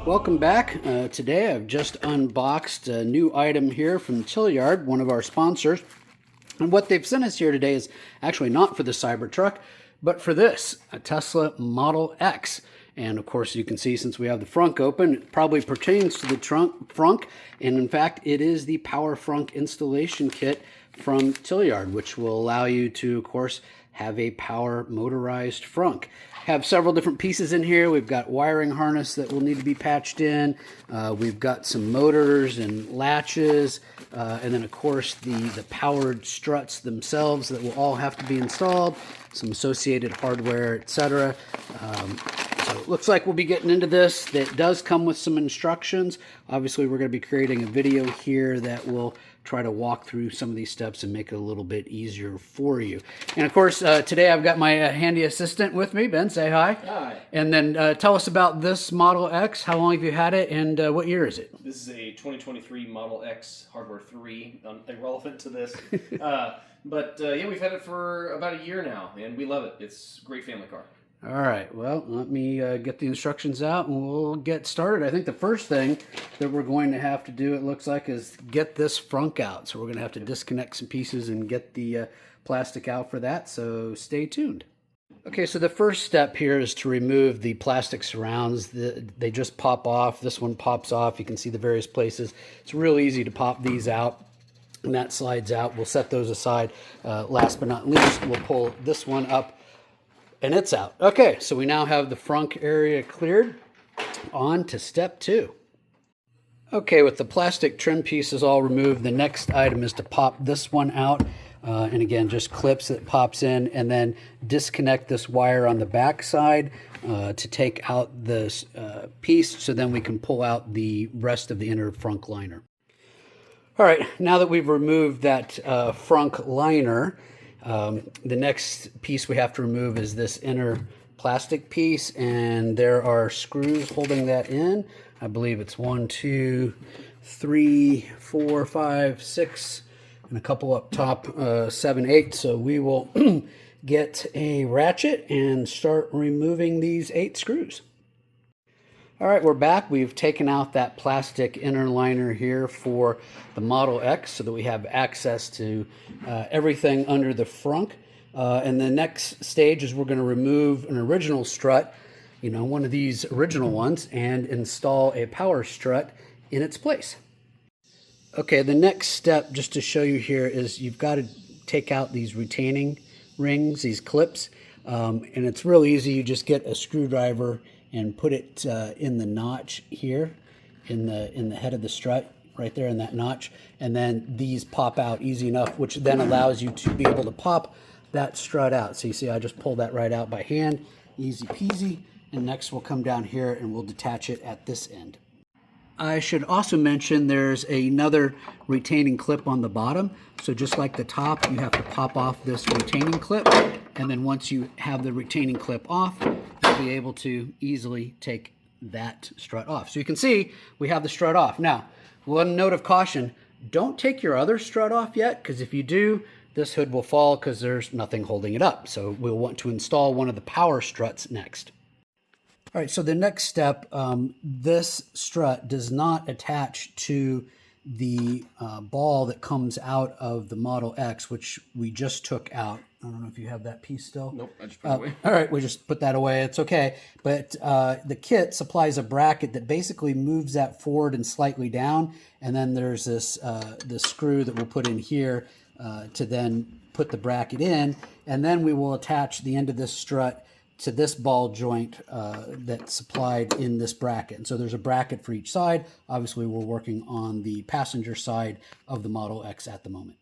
Welcome back. Today I've just unboxed a new item here from Tlyard, one of our sponsors. And what they've sent us here today is actually not for the Cybertruck, but for this, a Tesla Model X. And of course, you can see since we have the Frunk open, it probably pertains to the Frunk. And in fact, it is the Power Frunk installation kit from Tlyard, which will allow you to, of course, have a power motorized Frunk. Have several different pieces in here. We've got wiring harness that will need to be patched in. We've got some motors and latches, and then of course the powered struts themselves that will all have to be installed, some associated hardware, etc. So it looks like we'll be getting into this. That does come with some instructions. Obviously, we're going to be creating a video here that will try to walk through some of these steps and make it a little bit easier for you. And of course, today I've got my handy assistant with me. Ben, say hi. Hi. And then tell us about this Model X. How long have you had it, and what year is it? This is a 2023 Model X Hardware 3, irrelevant to this. But yeah, we've had it for about a year now, and we love it. It's a great family car. All right, well, let me get the instructions out and we'll get started. I think the first thing that we're going to have to do, it looks like, is get this Frunk out. So we're going to have to disconnect some pieces and get the plastic out for that, so stay tuned. Okay, so the first step here is to remove the plastic surrounds. They just pop off. This one pops off. You can see the various places. It's real easy to pop these out, and that slides out. We'll set those aside. Last but not least, we'll pull this one up, and it's out. Okay, so we now have the Frunk area cleared. On to step 2. Okay, with the plastic trim pieces all removed, the next item is to pop this one out. And again, just clips that pops in, and then disconnect this wire on the back side to take out this piece, so then we can pull out the rest of the inner Frunk liner. All right, now that we've removed that Frunk liner, the next piece we have to remove is this inner plastic piece, and there are screws holding that in. I believe it's 1, 2, 3, 4, 5, 6, and a couple up top, 7, 8. So we will get a ratchet and start removing these 8 screws. All right, we're back. We've taken out that plastic inner liner here for the Model X so that we have access to everything under the Frunk. And the next stage is we're going to remove an original strut, one of these original ones, and install a power strut in its place. Okay, the next step, just to show you here, is you've got to take out these retaining rings, these clips, and it's real easy. You just get a screwdriver and put it in the notch here, in the head of the strut, right there in that notch, and then these pop out easy enough, which then allows you to be able to pop that strut out. So you see I just pulled that right out by hand, easy peasy, and next we'll come down here and we'll detach it at this end. I should also mention there's another retaining clip on the bottom. So just like the top, you have to pop off this retaining clip. And then once you have the retaining clip off, you'll be able to easily take that strut off. So you can see we have the strut off. Now, one note of caution, don't take your other strut off yet, because if you do, this hood will fall because there's nothing holding it up. So we'll want to install one of the power struts next. All right, so the next step, this strut does not attach to the ball that comes out of the Model X, which we just took out. I don't know if you have that piece still. Nope, I just put it away. All right, we just put that away. It's okay. But the kit supplies a bracket that basically moves that forward and slightly down, and then there's this screw that we'll put in here to then put the bracket in, and then we will attach the end of this strut to this ball joint that's supplied in this bracket. And so there's a bracket for each side. Obviously, we're working on the passenger side of the Model X at the moment.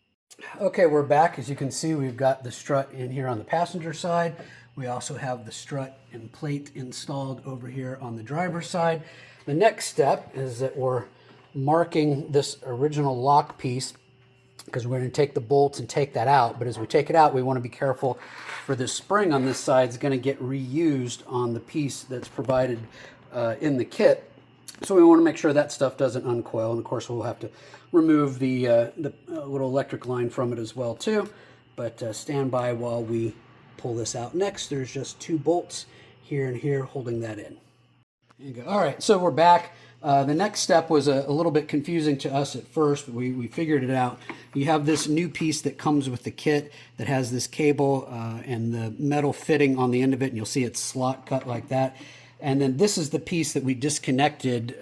Okay, we're back. As you can see, we've got the strut in here on the passenger side. We also have the strut and plate installed over here on the driver's side. The next step is that we're marking this original lock piece, because we're going to take the bolts and take that out. But as we take it out, we want to be careful, for this spring on this side is going to get reused on the piece that's provided in the kit. So we want to make sure that stuff doesn't uncoil. And of course, we'll have to remove the little electric line from it as well too. But stand by while we pull this out. Next, there's just 2 bolts here and here holding that in. There you go. All right, so we're back. The next step was a little bit confusing to us at first, but we figured it out. You have this new piece that comes with the kit that has this cable and the metal fitting on the end of it, and you'll see it's slot cut like that. And then this is the piece that we disconnected,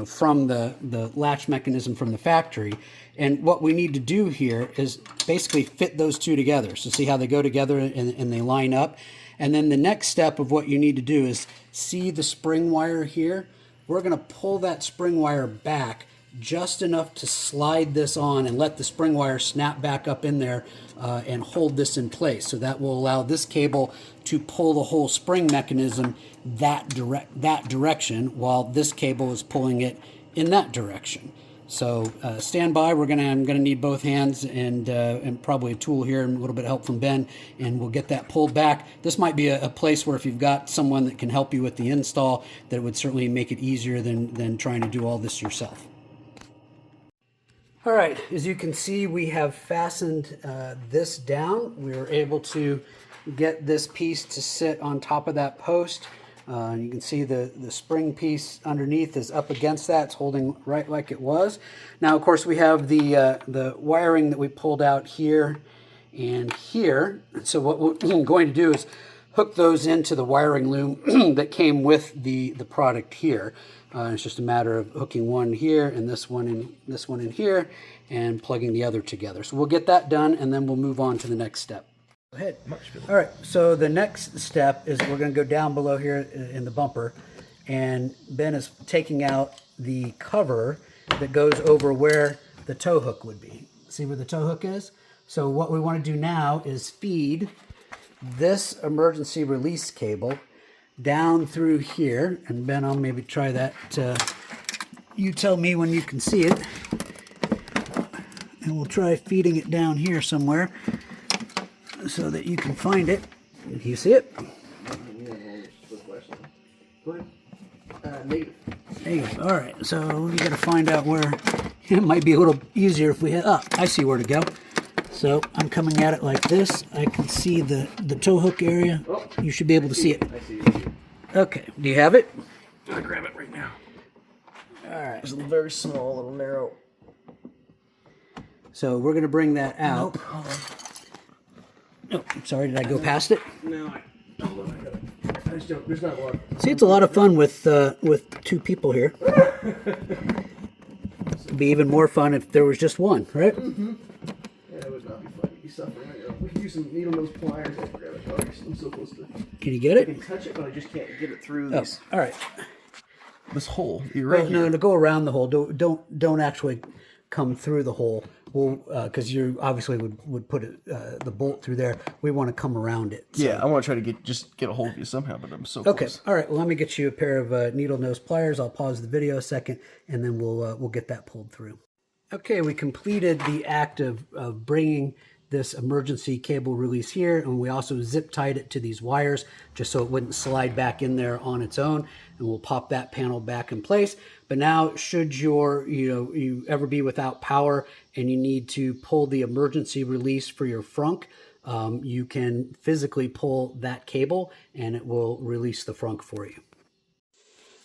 from the latch mechanism from the factory. And what we need to do here is basically fit those two together. So see how they go together and they line up. And then the next step of what you need to do is see the spring wire here. We're going to pull that spring wire back just enough to slide this on and let the spring wire snap back up in there and hold this in place. So that will allow this cable to pull the whole spring mechanism that direction, while this cable is pulling it in that direction. So stand by. I'm gonna need both hands and probably a tool here and a little bit of help from Ben, and we'll get that pulled back. This might be a place where if you've got someone that can help you with the install, that it would certainly make it easier than trying to do all this yourself. All right, as you can see, we have fastened this down. We were able to get this piece to sit on top of that post. You can see the spring piece underneath is up against that. It's holding right like it was. Now, of course, we have the wiring that we pulled out here and here. So what we're going to do is hook those into the wiring loom that came with the product here. It's just a matter of hooking one here and this one in here and plugging the other together. So we'll get that done and then we'll move on to the next step. Go ahead. All right, so the next step is we're going to go down below here in the bumper, and Ben is taking out the cover that goes over where the tow hook would be. See where the tow hook is? So what we want to do now is feed this emergency release cable down through here, and Ben, I'll maybe try that. You tell me when you can see it, and we'll try feeding it down here somewhere so that you can find it. Do you see it? Negative. All right, so we got to find out where. It might be a little easier if we had. Oh, I see where to go. So I'm coming at it like this. I can see the tow hook area. You should be able to see it. I see it. Okay, do you have it? I'll grab it right now. All right. It's a very small, little narrow. So we're going to bring that out. Nope. Oh, sorry, did I go past it? No, hold on, I got it. I just don't, there's not a lot. See, it's a lot of fun with two people here. It'd be even more fun if there was just one, right? Mm-hmm. Yeah, it would not be fun. You'd be suffering. We could use some needle nose pliers. I grab it. I'm so close to. Can you get I it? can touch it, but I just can't get it through Oh, this. all right. This hole. You're right. No, go around the hole. Don't actually come through the hole. Well, because you obviously would put the bolt through there. We want to come around it. So. Yeah, I want to try to get a hold of you somehow, but I'm so Okay. close. All right. Well, let me get you a pair of needle nose pliers. I'll pause the video a second, and then we'll get that pulled through. Okay, we completed the act of bringing this emergency cable release here, and we also zip tied it to these wires just so it wouldn't slide back in there on its own, and we'll pop that panel back in place. But now, should you ever be without power and you need to pull the emergency release for your Frunk, you can physically pull that cable and it will release the Frunk for you.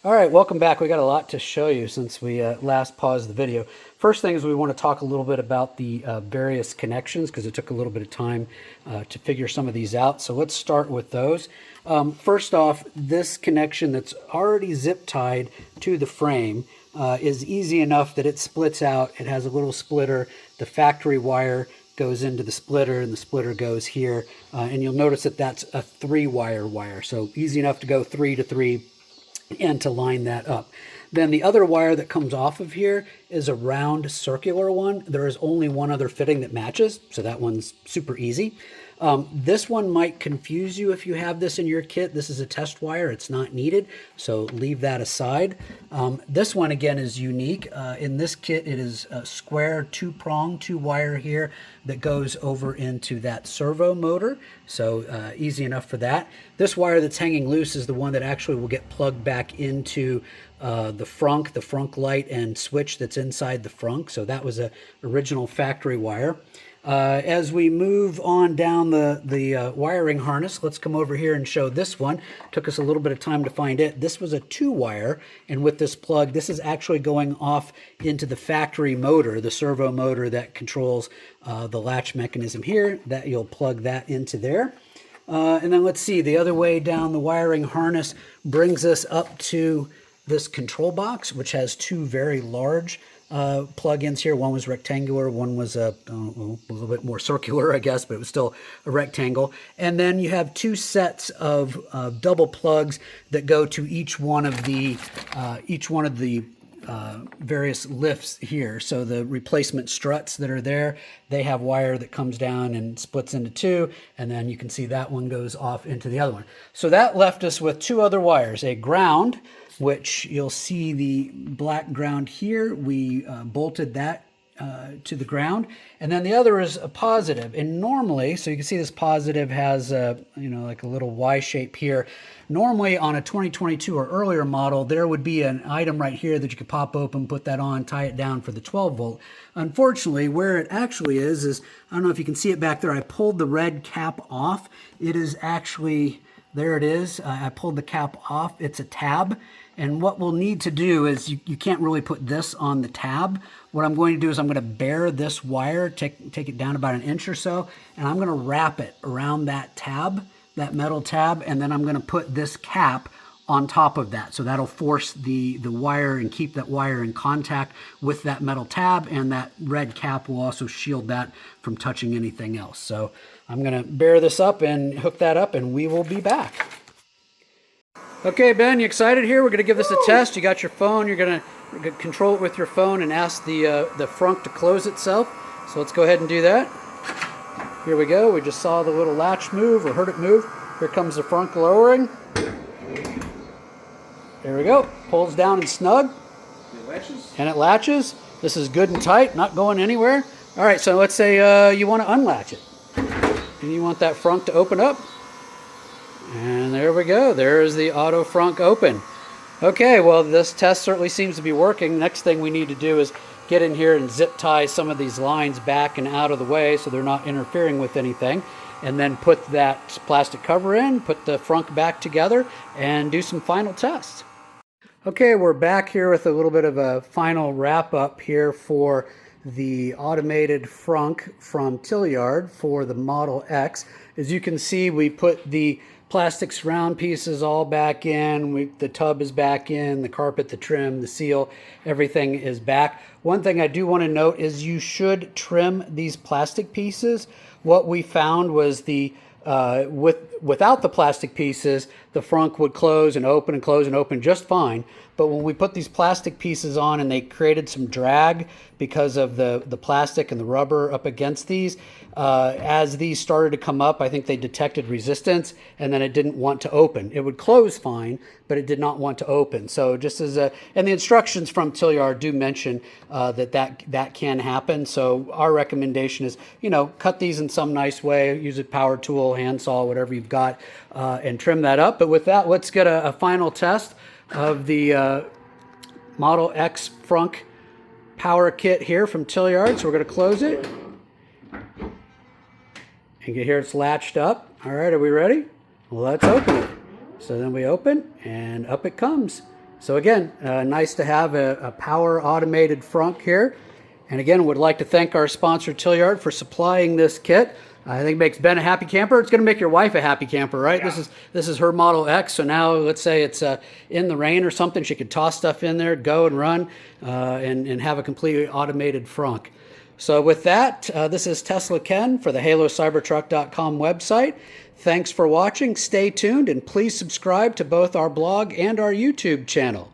All right, welcome back. We got a lot to show you since we last paused the video. First thing is we want to talk a little bit about the various connections because it took a little bit of time to figure some of these out. So let's start with those. First off, this connection that's already zip tied to the frame is easy enough that it splits out. It has a little splitter. The factory wire goes into the splitter and the splitter goes here. And you'll notice that that's a 3-wire wire. So easy enough to go 3 to 3 and to line that up. Then the other wire that comes off of here is a round circular one. There is only one other fitting that matches, so that one's super easy. This one might confuse you if you have this in your kit. This is a test wire. It's not needed, so leave that aside. This one, again, is unique. In this kit, it is a square 2-prong, 2-wire here that goes over into that servo motor, so easy enough for that. This wire that's hanging loose is the one that actually will get plugged back into the Frunk light and switch that's inside the Frunk, so that was a original factory wire. As we move on down the wiring harness, let's come over here and show this one. Took us a little bit of time to find it. This was a 2-wire, and with this plug, this is actually going off into the factory motor, the servo motor that controls the latch mechanism here. That you'll plug that into there. And then let's see, the other way down the wiring harness brings us up to this control box, which has 2 very large plug-ins here. One was rectangular, one was a little bit more circular, I guess, but it was still a rectangle. And then you have 2 sets of double plugs that go to each one of the various lifts here. So the replacement struts that are there, they have wire that comes down and splits into 2, and then you can see that one goes off into the other one. So that left us with 2 other wires, a ground, which you'll see the black ground here. We bolted that to the ground, and then the other is a positive. And normally, so you can see this positive has like a little Y shape here. Normally on a 2022 or earlier model, there would be an item right here that you could pop open, put that on, tie it down for the 12 volt. Unfortunately, where it actually is I don't know if you can see it back there. I pulled the red cap off. It is actually, there it is. I pulled the cap off. It's a tab. And what we'll need to do is, you can't really put this on the tab. What I'm going to do is I'm going to bare this wire, take it down about an inch or so, and I'm going to wrap it around that tab, that metal tab, and then I'm going to put this cap on top of that. So that'll force the wire and keep that wire in contact with that metal tab, and that red cap will also shield that from touching anything else. So I'm going to bare this up and hook that up, and we will be back. Okay, Ben, you excited here? We're going to give this a test. You got your phone. You're going to control it with your phone and ask the frunk to close itself. So let's go ahead and do that. Here we go. We just saw the little latch move, or heard it move. Here comes the frunk lowering. There we go. Pulls down and snug. It latches. And it latches. This is good and tight, not going anywhere. All right, so let's say you want to unlatch it. And you want that frunk to open up. And there we go. There's the auto frunk open. Okay, well, this test certainly seems to be working. Next thing we need to do is get in here and zip tie some of these lines back and out of the way so they're not interfering with anything. And then put that plastic cover in, put the frunk back together, and do some final tests. Okay, we're back here with a little bit of a final wrap up here for the automated frunk from Tlyard for the Model X. As you can see, we put the plastic surround pieces all back in. The tub is back in, the carpet, the trim, the seal, everything is back. One thing I do want to note is you should trim these plastic pieces. What we found was without the plastic pieces, the frunk would close and open just fine. But when we put these plastic pieces on and they created some drag because of the plastic and the rubber up against these, as these started to come up, I think they detected resistance, and then it didn't want to open. It would close fine, but it did not want to open. So just as and the instructions from Tlyard do mention that can happen. So our recommendation is, cut these in some nice way, use a power tool, handsaw, whatever you've got, and trim that up. But with that, let's get a final test of the Model X frunk power kit here from Tlyard. So we're going to close it. And you hear it's latched up. All right, are we ready? Well, let's open it. So then we open, and up it comes. So again, nice to have a power automated frunk here. And again, would like to thank our sponsor Tlyard for supplying this kit. I think it makes Ben a happy camper. It's going to make your wife a happy camper, right? Yeah. This is her Model X. So now let's say it's in the rain or something. She could toss stuff in there, go and run, and have a completely automated frunk. So with that, this is Tesla Ken for the HaloCybertruck.com website. Thanks for watching. Stay tuned, and please subscribe to both our blog and our YouTube channel.